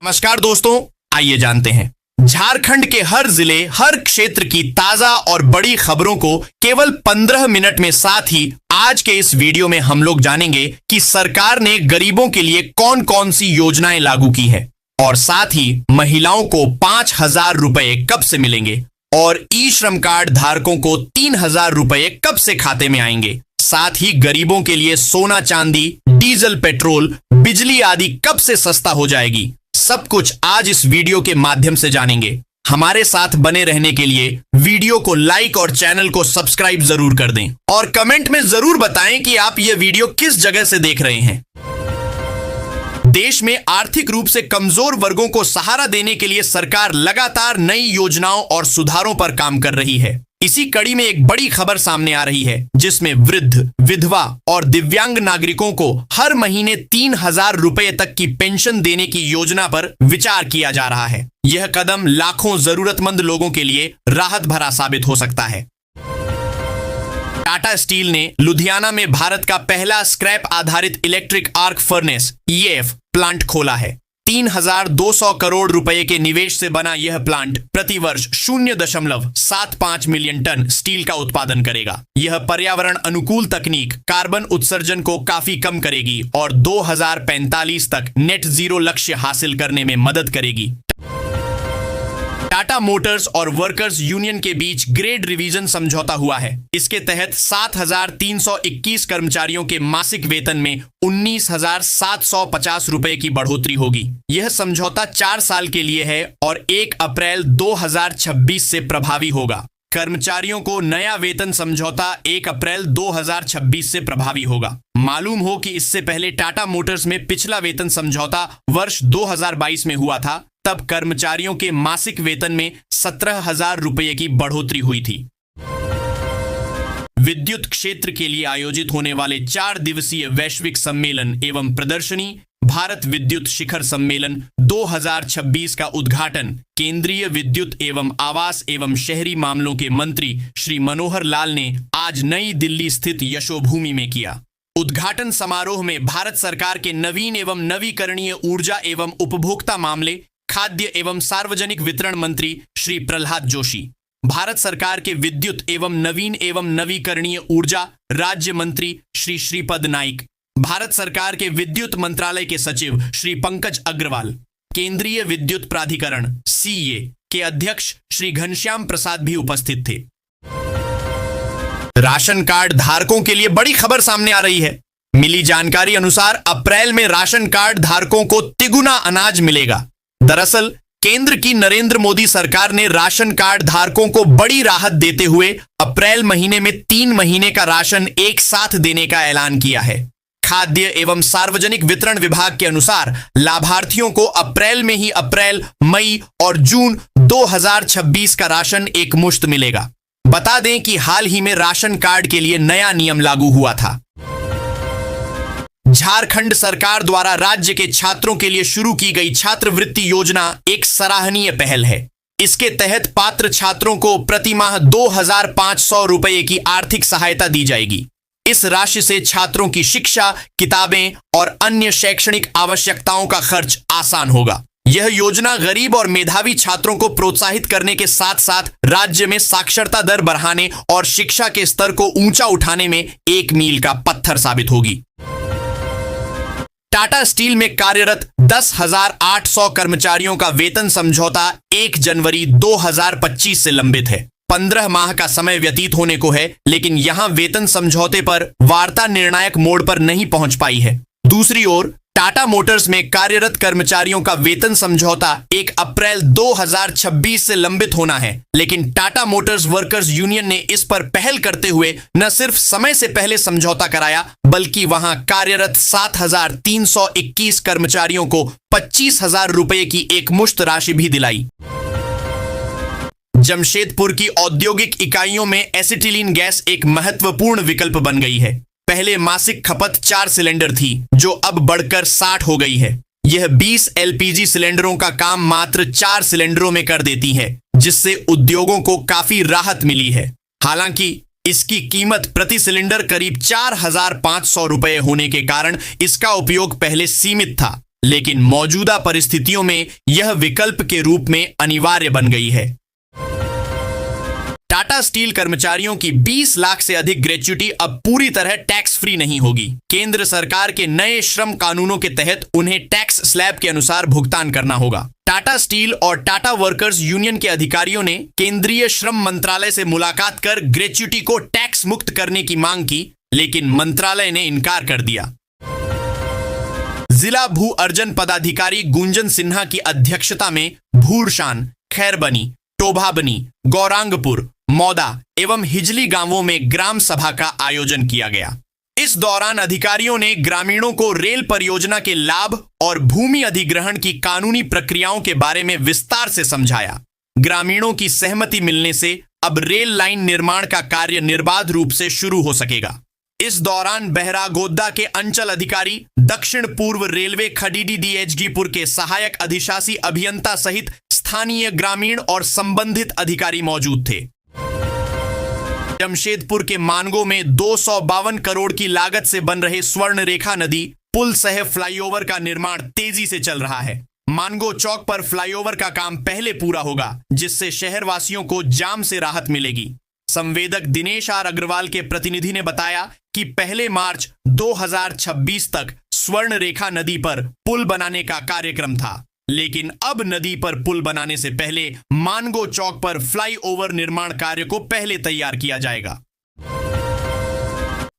नमस्कार दोस्तों, आइए जानते हैं झारखंड के हर जिले, हर क्षेत्र की ताजा और बड़ी खबरों को केवल 15 मिनट में। साथ ही आज के इस वीडियो में हम लोग जानेंगे कि सरकार ने गरीबों के लिए कौन कौन सी योजनाएं लागू की है और साथ ही महिलाओं को 5,000 रुपए कब से मिलेंगे और ई श्रम कार्ड धारकों को 3,000 रुपए कब से खाते में आएंगे। साथ ही गरीबों के लिए सोना चांदी, डीजल, पेट्रोल, बिजली आदि कब से सस्ता हो जाएगी। सब कुछ आज इस वीडियो के माध्यम से जानेंगे। हमारे साथ बने रहने के लिए वीडियो को लाइक और चैनल को सब्सक्राइब जरूर कर दें और कमेंट में जरूर बताएं कि आप यह वीडियो किस जगह से देख रहे हैं। देश में आर्थिक रूप से कमजोर वर्गों को सहारा देने के लिए सरकार लगातार नई योजनाओं और सुधारों पर काम कर रही है। इसी कड़ी में एक बड़ी खबर सामने आ रही है जिसमें वृद्ध, विधवा और दिव्यांग नागरिकों को हर महीने 3,000 रुपए तक की पेंशन देने की योजना पर विचार किया जा रहा है। यह कदम लाखों जरूरतमंद लोगों के लिए राहत भरा साबित हो सकता है। टाटा स्टील ने लुधियाना में भारत का पहला स्क्रैप आधारित electric arc furnace (EAF) plant खोला है। 3,200 करोड़ रुपए के निवेश से बना यह प्लांट प्रतिवर्ष 0.75 मिलियन टन स्टील का उत्पादन करेगा। यह पर्यावरण अनुकूल तकनीक कार्बन उत्सर्जन को काफी कम करेगी और 2045 तक नेट जीरो लक्ष्य हासिल करने में मदद करेगी। टाटा मोटर्स और वर्कर्स यूनियन के बीच ग्रेड रिवीजन समझौता हुआ है। इसके तहत 7,321 कर्मचारियों के मासिक वेतन में 19,750 रुपए की बढ़ोतरी होगी। यह समझौता 4 साल के लिए है और 1 अप्रैल 2026 से प्रभावी होगा। कर्मचारियों को नया वेतन समझौता 1 अप्रैल 2026 से प्रभावी होगा। मालूम हो कि इससे पहले टाटा मोटर्स में पिछला वेतन समझौता वर्ष 2022 में हुआ था। तब कर्मचारियों के मासिक वेतन में 17,000 रुपए की बढ़ोतरी हुई थी। विद्युत क्षेत्र के लिए आयोजित होने वाले 4 दिवसीय वैश्विक सम्मेलन एवं प्रदर्शनी भारत विद्युत शिखर सम्मेलन 2026 का उद्घाटन केंद्रीय विद्युत एवं आवास एवं शहरी मामलों के मंत्री श्री मनोहर लाल ने आज नई दिल्ली स्थित यशोभूमि में किया। उद्घाटन समारोह में भारत सरकार के नवीन एवं नवीकरणीय ऊर्जा एवं उपभोक्ता मामले, खाद्य एवं सार्वजनिक वितरण मंत्री श्री प्रहलाद जोशी, भारत सरकार के विद्युत एवं नवीकरणीय ऊर्जा राज्य मंत्री श्री श्रीपद नाइक, भारत सरकार के विद्युत मंत्रालय के सचिव श्री पंकज अग्रवाल, केंद्रीय विद्युत प्राधिकरण (सीईए) के अध्यक्ष श्री घनश्याम प्रसाद भी उपस्थित थे। राशन कार्ड धारकों के लिए बड़ी खबर सामने आ रही है। मिली जानकारी अनुसार अप्रैल में राशन कार्ड धारकों को तिगुना अनाज मिलेगा। दरअसल केंद्र की नरेंद्र मोदी सरकार ने राशन कार्ड धारकों को बड़ी राहत देते हुए अप्रैल महीने में 3 महीने का राशन एक साथ देने का ऐलान किया है। खाद्य एवं सार्वजनिक वितरण विभाग के अनुसार लाभार्थियों को अप्रैल में ही अप्रैल, मई और जून 2026 का राशन एक मुश्त मिलेगा। बता दें कि हाल ही में राशन कार्ड के लिए नया नियम लागू हुआ था। झारखंड सरकार द्वारा राज्य के छात्रों के लिए शुरू की गई छात्रवृत्ति योजना एक सराहनीय पहल है। इसके तहत पात्र छात्रों को प्रतिमाह 2,500 रुपए की आर्थिक सहायता दी जाएगी। इस राशि से छात्रों की शिक्षा, किताबें और अन्य शैक्षणिक आवश्यकताओं का खर्च आसान होगा। यह योजना गरीब और मेधावी छात्रों को प्रोत्साहित करने के साथ साथ राज्य में साक्षरता दर बढ़ाने और शिक्षा के स्तर को ऊंचा उठाने में एक मील का पत्थर साबित होगी। टाटा स्टील में कार्यरत 10,800 कर्मचारियों का वेतन समझौता 1 जनवरी 2025 से लंबित है। 15 माह का समय व्यतीत होने को है, लेकिन यहां वेतन समझौते पर वार्ता निर्णायक मोड़ पर नहीं पहुंच पाई है। दूसरी ओर टाटा मोटर्स में कार्यरत कर्मचारियों का वेतन समझौता 1 अप्रैल 2026 से लंबित होना है, लेकिन टाटा मोटर्स वर्कर्स यूनियन ने इस पर पहल करते हुए न सिर्फ समय से पहले समझौता कराया, बल्कि वहां कार्यरत 7,321 कर्मचारियों को 25,000 रुपए की एक मुश्त राशि भी दिलाई। जमशेदपुर की औद्योगिक इकाइयों में एसिटिलीन गैस एक महत्वपूर्ण विकल्प बन गई है। पहले मासिक खपत 4 सिलेंडर थी, जो अब बढ़कर 60 हो गई है। यह 20 एलपीजी सिलेंडरों का काम मात्र 4 सिलेंडरों में कर देती है, जिससे उद्योगों को काफी राहत मिली है। हालांकि इसकी कीमत प्रति सिलेंडर करीब 4,500 रुपए होने के कारण इसका उपयोग पहले सीमित था। लेकिन मौजूदा परिस्थितियों में यह विकल्प के रूप में अनिवार्य बन गई है। टाटा स्टील कर्मचारियों की 20 लाख से अधिक ग्रेच्युटी अब पूरी तरह टैक्स फ्री नहीं होगी। केंद्र सरकार के नए श्रम कानूनों के तहत उन्हें टैक्स स्लैब के अनुसार भुगतान करना होगा। टाटा स्टील और टाटा वर्कर्स यूनियन के अधिकारियों ने केंद्रीय श्रम मंत्रालय से मुलाकात कर ग्रेच्युटी को टैक्स मुक्त करने की मांग की, लेकिन मंत्रालय ने इनकार कर दिया। जिला भू अर्जन पदाधिकारी गुंजन सिन्हा की अध्यक्षता में भूरशान, खैरबनी, टोभाबनी, गौरांगपुर, मौदा एवं हिजली गांवों में ग्राम सभा का आयोजन किया गया। इस दौरान अधिकारियों ने ग्रामीणों को रेल परियोजना के लाभ और भूमि अधिग्रहण की कानूनी प्रक्रियाओं के बारे में विस्तार से समझाया। ग्रामीणों की सहमति मिलने से अब रेल लाइन निर्माण का कार्य निर्बाध रूप से शुरू हो सकेगा। इस दौरान बहरागोद्दा के अंचल अधिकारी, दक्षिण पूर्व रेलवे खडीडी डीएचडीपुर के सहायक अधिशासी अभियंता सहित स्थानीय ग्रामीण और संबंधित अधिकारी मौजूद थे। जमशेदपुर के मानगो में 252 करोड़ की लागत से बन रहे स्वर्ण रेखा नदी पुल सह फ्लाईओवर का निर्माण तेजी से चल रहा है। मानगो चौक पर फ्लाईओवर का काम पहले पूरा होगा, जिससे शहरवासियों को जाम से राहत मिलेगी। संवेदक दिनेश आर अग्रवाल के प्रतिनिधि ने बताया कि पहले मार्च 2026 तक स्वर्ण रेखा नदी पर पुल बनाने का कार्यक्रम था, लेकिन अब नदी पर पुल बनाने से पहले मानगो चौक पर फ्लाईओवर निर्माण कार्य को पहले तैयार किया जाएगा।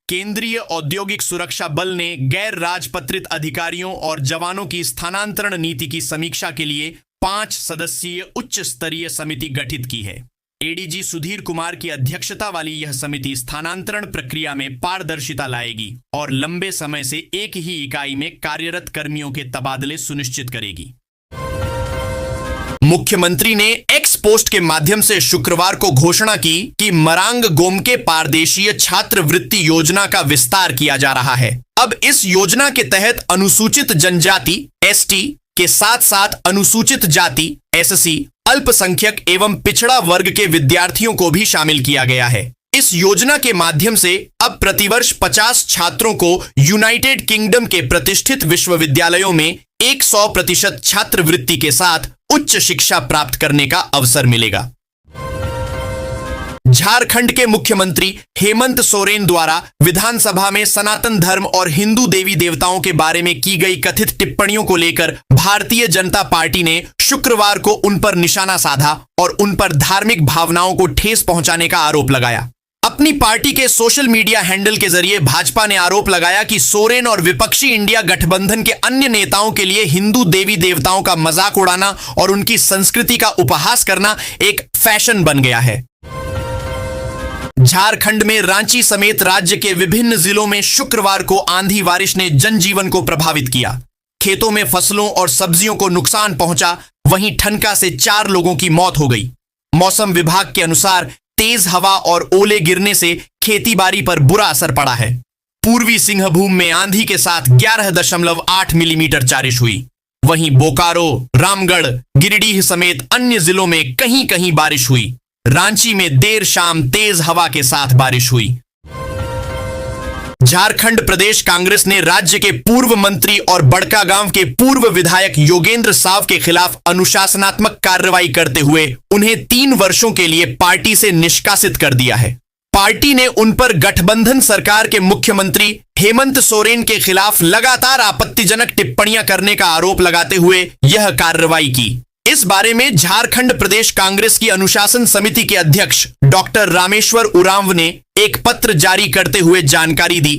केंद्रीय औद्योगिक सुरक्षा बल ने गैर राजपत्रित अधिकारियों और जवानों की स्थानांतरण नीति की समीक्षा के लिए 5 सदस्यीय उच्च स्तरीय समिति गठित की है। एडीजी सुधीर कुमार की अध्यक्षता वाली यह समिति स्थानांतरण प्रक्रिया में पारदर्शिता लाएगी और लंबे समय से एक ही इकाई में कार्यरत कर्मियों के तबादले सुनिश्चित करेगी। मुख्यमंत्री ने एक्स पोस्ट के माध्यम से शुक्रवार को घोषणा की कि मरांग गोमके पारदेशीय छात्रवृत्ति योजना का विस्तार किया जा रहा है। अब इस योजना के तहत अनुसूचित जनजाति एसटी के साथ साथ अनुसूचित जाति एससी, अल्पसंख्यक एवं पिछड़ा वर्ग के विद्यार्थियों को भी शामिल किया गया है। इस योजना के माध्यम से अब प्रतिवर्ष 50 छात्रों को यूनाइटेड किंगडम के प्रतिष्ठित विश्वविद्यालयों में 100% छात्रवृत्ति के साथ उच्च शिक्षा प्राप्त करने का अवसर मिलेगा। झारखंड के मुख्यमंत्री हेमंत सोरेन द्वारा विधानसभा में सनातन धर्म और हिंदू देवी देवताओं के बारे में की गई कथित टिप्पणियों को लेकर भारतीय जनता पार्टी ने शुक्रवार को उन पर निशाना साधा और उन पर धार्मिक भावनाओं को ठेस पहुंचाने का आरोप लगाया। अपनी पार्टी के सोशल मीडिया हैंडल के जरिए भाजपा ने आरोप लगाया कि सोरेन और विपक्षी इंडिया गठबंधन के अन्य नेताओं के लिए हिंदू देवी देवताओं का मजाक उड़ाना और उनकी संस्कृति का उपहास करना एक फैशन बन गया है। झारखंड में रांची समेत राज्य के विभिन्न जिलों में शुक्रवार को आंधी बारिश ने जनजीवन को प्रभावित किया। खेतों में फसलों और सब्जियों को नुकसान पहुंचा, वहीं ठनका से 4 लोगों की मौत हो गई। मौसम विभाग के अनुसार तेज हवा और ओले गिरने से खेतीबाड़ी पर बुरा असर पड़ा है। पूर्वी सिंहभूम में आंधी के साथ 11.8 मिलीमीटर बारिश हुई। वहीं बोकारो, रामगढ़, गिरिडीह समेत अन्य जिलों में कहीं कहीं बारिश हुई। रांची में देर शाम तेज हवा के साथ बारिश हुई। झारखंड प्रदेश कांग्रेस ने राज्य के पूर्व मंत्री और बड़कागांव के पूर्व विधायक योगेंद्र साव के खिलाफ अनुशासनात्मक कार्रवाई करते हुए उन्हें 3 वर्षों के लिए पार्टी से निष्कासित कर दिया है। पार्टी ने उन पर गठबंधन सरकार के मुख्यमंत्री हेमंत सोरेन के खिलाफ लगातार आपत्तिजनक टिप्पणियां करने का आरोप लगाते हुए यह कार्रवाई की। इस बारे में झारखंड प्रदेश कांग्रेस की अनुशासन समिति के अध्यक्ष डॉक्टर रामेश्वर उरांव ने एक पत्र जारी करते हुए जानकारी दी।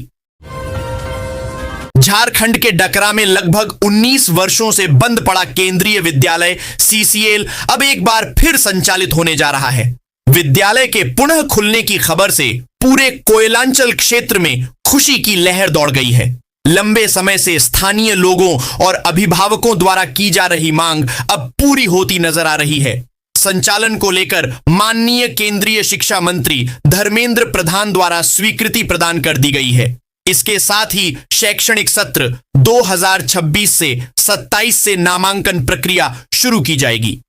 झारखंड के डकरा में लगभग 19 वर्षों से बंद पड़ा केंद्रीय विद्यालय सीसीएल अब एक बार फिर संचालित होने जा रहा है। विद्यालय के पुनः खुलने की खबर से पूरे कोयलांचल क्षेत्र में खुशी की लहर दौड़ गई है। लंबे समय से स्थानीय लोगों और अभिभावकों द्वारा की जा रही मांग अब पूरी होती नजर आ रही है। संचालन को लेकर माननीय केंद्रीय शिक्षा मंत्री धर्मेंद्र प्रधान द्वारा स्वीकृति प्रदान कर दी गई है। इसके साथ ही शैक्षणिक सत्र 2026 से 27 से नामांकन प्रक्रिया शुरू की जाएगी।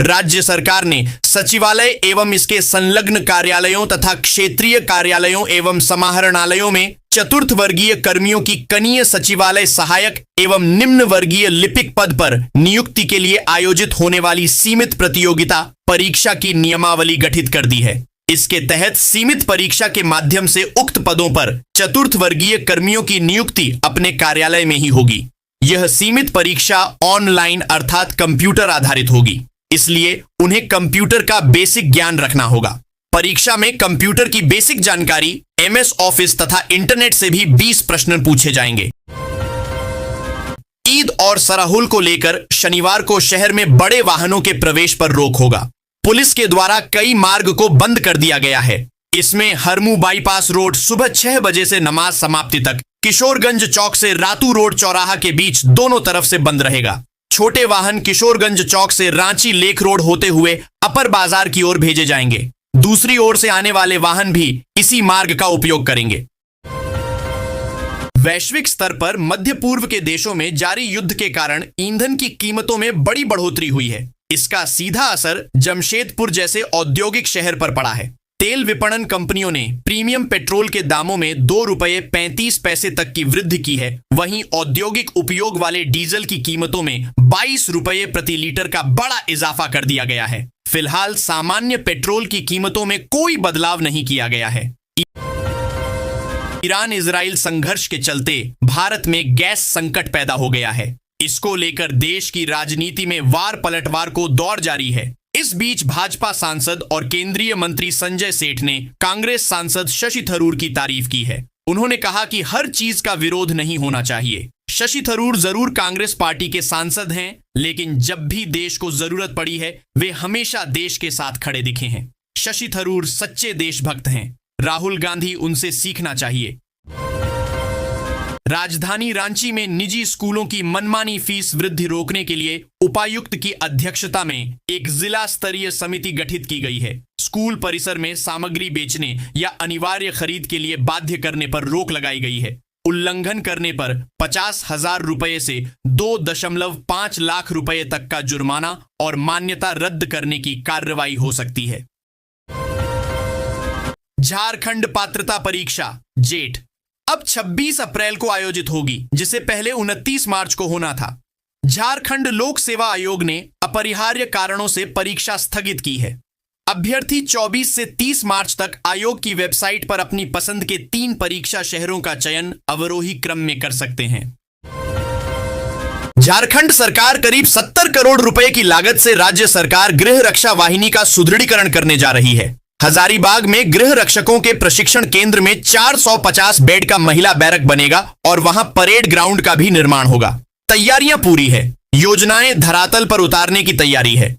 राज्य सरकार ने सचिवालय एवं इसके संलग्न कार्यालयों तथा क्षेत्रीय कार्यालयों एवं समाहरणालयों में चतुर्थ वर्गीय कर्मियों की कनीय सचिवालय सहायक एवं निम्न वर्गीय लिपिक पद पर नियुक्ति के लिए आयोजित होने वाली सीमित प्रतियोगिता परीक्षा की नियमावली गठित कर दी है। इसके तहत सीमित परीक्षा के माध्यम से उक्त पदों पर चतुर्थ वर्गीय कर्मियों की नियुक्ति अपने कार्यालय में ही होगी। यह सीमित परीक्षा ऑनलाइन अर्थात कंप्यूटर आधारित होगी, इसलिए उन्हें कंप्यूटर का बेसिक ज्ञान रखना होगा। परीक्षा में कंप्यूटर की बेसिक जानकारी, MS ऑफिस तथा इंटरनेट से भी 20 प्रश्न पूछे जाएंगे। ईद और सरहुल को लेकर शनिवार को शहर में बड़े वाहनों के प्रवेश पर रोक होगा। पुलिस के द्वारा कई मार्ग को बंद कर दिया गया है। इसमें हरमू बाईपास रोड सुबह 6 बजे से नमाज समाप्ति तक, किशोरगंज चौक से रातू रोड चौराहा के बीच दोनों तरफ से बंद रहेगा। छोटे वाहन किशोरगंज चौक से रांची लेक रोड होते हुए अपर बाजार की ओर भेजे जाएंगे। दूसरी ओर से आने वाले वाहन भी इसी मार्ग का उपयोग करेंगे। वैश्विक स्तर पर मध्य पूर्व के देशों में जारी युद्ध के कारण ईंधन की कीमतों में बड़ी बढ़ोतरी हुई है। इसका सीधा असर जमशेदपुर जैसे औद्योगिक शहर पर पड़ा है। तेल विपणन कंपनियों ने प्रीमियम पेट्रोल के दामों में ₹2.35 तक की वृद्धि की है। वहीं औद्योगिक उपयोग वाले डीजल की कीमतों में ₹22 प्रति लीटर का बड़ा इजाफा कर दिया गया है। फिलहाल सामान्य पेट्रोल की कीमतों में कोई बदलाव नहीं किया गया है। ईरान इजराइल संघर्ष के चलते भारत में गैस संकट पैदा हो गया है। इसको लेकर देश की राजनीति में वार पलटवार को दौर जारी है। इस बीच भाजपा सांसद और केंद्रीय मंत्री संजय सेठ ने कांग्रेस सांसद शशि थरूर की तारीफ की है। उन्होंने कहा कि हर चीज का विरोध नहीं होना चाहिए। शशि थरूर जरूर कांग्रेस पार्टी के सांसद हैं, लेकिन जब भी देश को जरूरत पड़ी है वे हमेशा देश के साथ खड़े दिखे हैं। शशि थरूर सच्चे देशभक्त हैं। राहुल गांधी उनसे सीखना चाहिए। राजधानी रांची में निजी स्कूलों की मनमानी फीस वृद्धि रोकने के लिए उपायुक्त की अध्यक्षता में एक जिला स्तरीय समिति गठित की गई है। स्कूल परिसर में सामग्री बेचने या अनिवार्य खरीद के लिए बाध्य करने पर रोक लगाई गई है। उल्लंघन करने पर 50,000 रुपए से 2.5 लाख रुपए तक का जुर्माना और मान्यता रद्द करने की कार्रवाई हो सकती है। झारखंड पात्रता परीक्षा जेट अब 26 अप्रैल को आयोजित होगी, जिसे पहले 29 मार्च को होना था। झारखंड लोक सेवा आयोग ने अपरिहार्य कारणों से परीक्षा स्थगित की है। अभ्यर्थी 24 से 30 मार्च तक आयोग की वेबसाइट पर अपनी पसंद के 3 परीक्षा शहरों का चयन अवरोही क्रम में कर सकते हैं। झारखंड सरकार करीब 70 करोड़ रुपए की लागत से राज्य सरकार गृह रक्षा वाहिनी का सुदृढ़ीकरण करने जा रही है। हजारीबाग में गृह रक्षकों के प्रशिक्षण केंद्र में 450 बेड का महिला बैरक बनेगा और वहां परेड ग्राउंड का भी निर्माण होगा। तैयारियां पूरी है। योजनाएं धरातल पर उतारने की तैयारी है।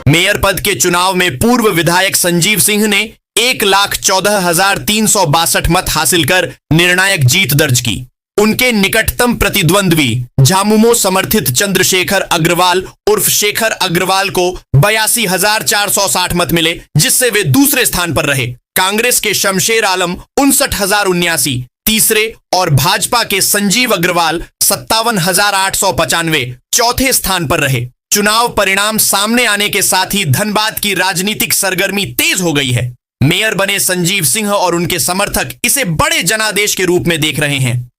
मेयर पद के चुनाव में पूर्व विधायक संजीव सिंह ने 1,14,362 मत हासिल कर निर्णायक जीत दर्ज की। उनके निकटतम प्रतिद्वंद्वी झामुमो समर्थित चंद्रशेखर अग्रवाल उर्फ शेखर अग्रवाल को 82,460 मत मिले, जिससे वे दूसरे स्थान पर रहे। कांग्रेस के शमशेर आलम 59,079 तीसरे और भाजपा के संजीव अग्रवाल 57,895 चौथे स्थान पर रहे। चुनाव परिणाम सामने आने के साथ ही धनबाद की राजनीतिक सरगर्मी तेज हो गई है। मेयर बने संजीव सिंह और उनके समर्थक इसे बड़े जनादेश के रूप में देख रहे हैं।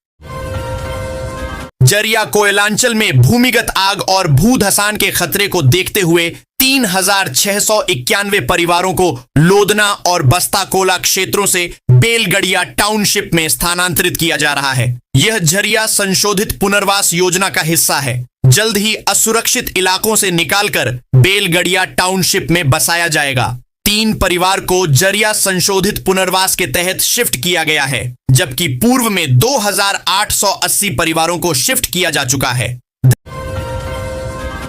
जरिया कोयलांचल में भूमिगत आग और भू धसान के खतरे को देखते हुए 3,691 परिवारों को लोदना और बस्ता कोला क्षेत्रों से बेलगड़िया टाउनशिप में स्थानांतरित किया जा रहा है। यह झरिया संशोधित पुनर्वास योजना का हिस्सा है। जल्द ही असुरक्षित इलाकों से निकालकर बेलगड़िया टाउनशिप में बसाया जाएगा। 3 परिवार को जरिया संशोधित पुनर्वास के तहत शिफ्ट किया गया है, जबकि पूर्व में 2,880 परिवारों को शिफ्ट किया जा चुका है।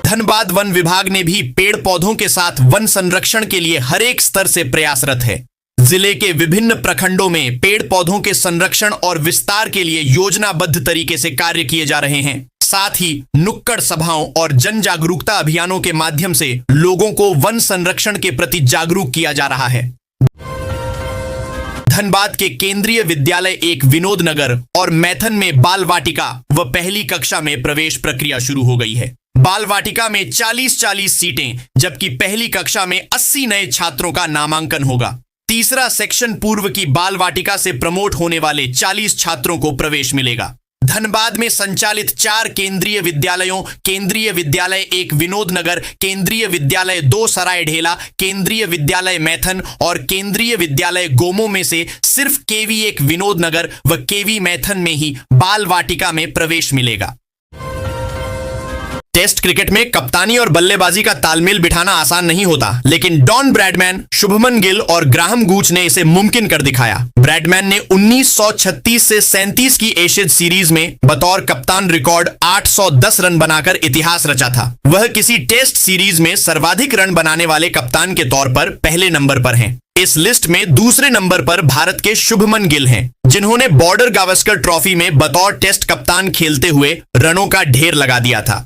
धनबाद वन विभाग ने भी पेड़ पौधों के साथ वन संरक्षण के लिए हर एक स्तर से प्रयासरत है। जिले के विभिन्न प्रखंडों में पेड़ पौधों के संरक्षण और विस्तार के लिए योजनाबद्ध तरीके से कार्य किए जा रहे हैं। साथ ही नुक्कड़ सभाओं और जन जागरूकता अभियानों के माध्यम से लोगों को वन संरक्षण के प्रति जागरूक किया जा रहा है। धनबाद के केंद्रीय विद्यालय 1 विनोद नगर और मैथन में बाल वाटिका व पहली कक्षा में प्रवेश प्रक्रिया शुरू हो गई है। बाल वाटिका में 40-40 सीटें, जबकि पहली कक्षा में 80 नए छात्रों का नामांकन होगा। तीसरा सेक्शन पूर्व की बाल वाटिका से प्रमोट होने वाले 40 छात्रों को प्रवेश मिलेगा। धनबाद में संचालित 4 केंद्रीय विद्यालयों, केंद्रीय विद्यालय 1 विनोद नगर, केंद्रीय विद्यालय 2 सराय ढेला, केंद्रीय विद्यालय मैथन और केंद्रीय विद्यालय गोमो में से सिर्फ केवी 1 विनोद नगर व केवी मैथन में ही बाल वाटिका में प्रवेश मिलेगा। टेस्ट क्रिकेट में कप्तानी और बल्लेबाजी का तालमेल बिठाना आसान नहीं होता, लेकिन डॉन ब्रैडमैन, शुभमन गिल और ग्राहम गूच ने इसे मुमकिन कर दिखाया। ब्रैडमैन ने 1936 से 37 की एशेज सीरीज में बतौर कप्तान रिकॉर्ड 810 रन बनाकर इतिहास रचा था। वह किसी टेस्ट सीरीज में सर्वाधिक रन बनाने वाले कप्तान के तौर पर पहले नंबर पर हैं। इस लिस्ट में दूसरे नंबर पर भारत के शुभमन गिल हैं, जिन्होंने बॉर्डर गावस्कर ट्रॉफी में बतौर टेस्ट कप्तान खेलते हुए रनों का ढेर लगा दिया था।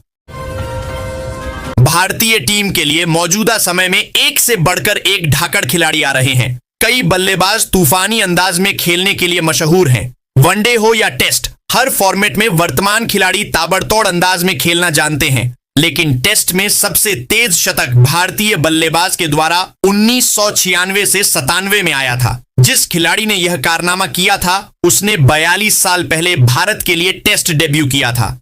भारतीय टीम के लिए मौजूदा समय में एक से बढ़कर एक धाकड़ खिलाड़ी आ रहे हैं। कई बल्लेबाज तूफानी अंदाज में खेलने के लिए मशहूर हैं। वनडे हो या टेस्ट, हर फॉर्मेट में वर्तमान खिलाड़ी ताबड़तोड़ अंदाज में खेलना जानते हैं, लेकिन टेस्ट में सबसे तेज शतक भारतीय बल्लेबाज के द्वारा 1996 से 97 में आया था। जिस खिलाड़ी ने यह कारनामा किया था, उसने 42 साल पहले भारत के लिए टेस्ट डेब्यू किया था।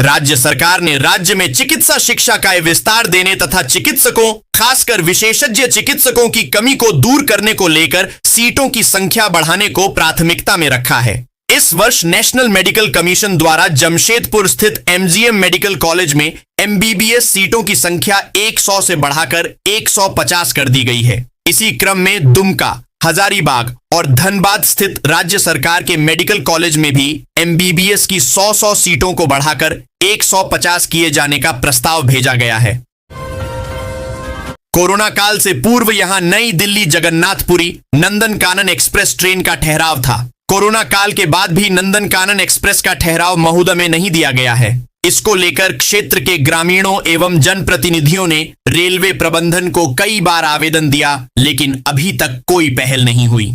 राज्य सरकार ने राज्य में चिकित्सा शिक्षा का विस्तार देने तथा चिकित्सकों, खासकर विशेषज्ञ चिकित्सकों की कमी को दूर करने को लेकर सीटों की संख्या बढ़ाने को प्राथमिकता में रखा है। इस वर्ष नेशनल मेडिकल कमीशन द्वारा जमशेदपुर स्थित एमजीएम मेडिकल कॉलेज में एमबीबीएस सीटों की संख्या 100 से बढ़ाकर 150 कर दी गई है। इसी क्रम में दुमका, हजारीबाग और धनबाद स्थित राज्य सरकार के मेडिकल कॉलेज में भी एमबीबीएस की 100 सीटों को बढ़ाकर 150 किए जाने का प्रस्ताव भेजा गया है। कोरोना काल से पूर्व यहां नई दिल्ली जगन्नाथपुरी नंदनकानन एक्सप्रेस ट्रेन का ठहराव था। कोरोना काल के बाद भी नंदनकानन एक्सप्रेस का ठहराव महोदा में नहीं दिया गया है। इसको लेकर क्षेत्र के ग्रामीणों एवं जनप्रतिनिधियों ने रेलवे प्रबंधन को कई बार आवेदन दिया, लेकिन अभी तक कोई पहल नहीं हुई।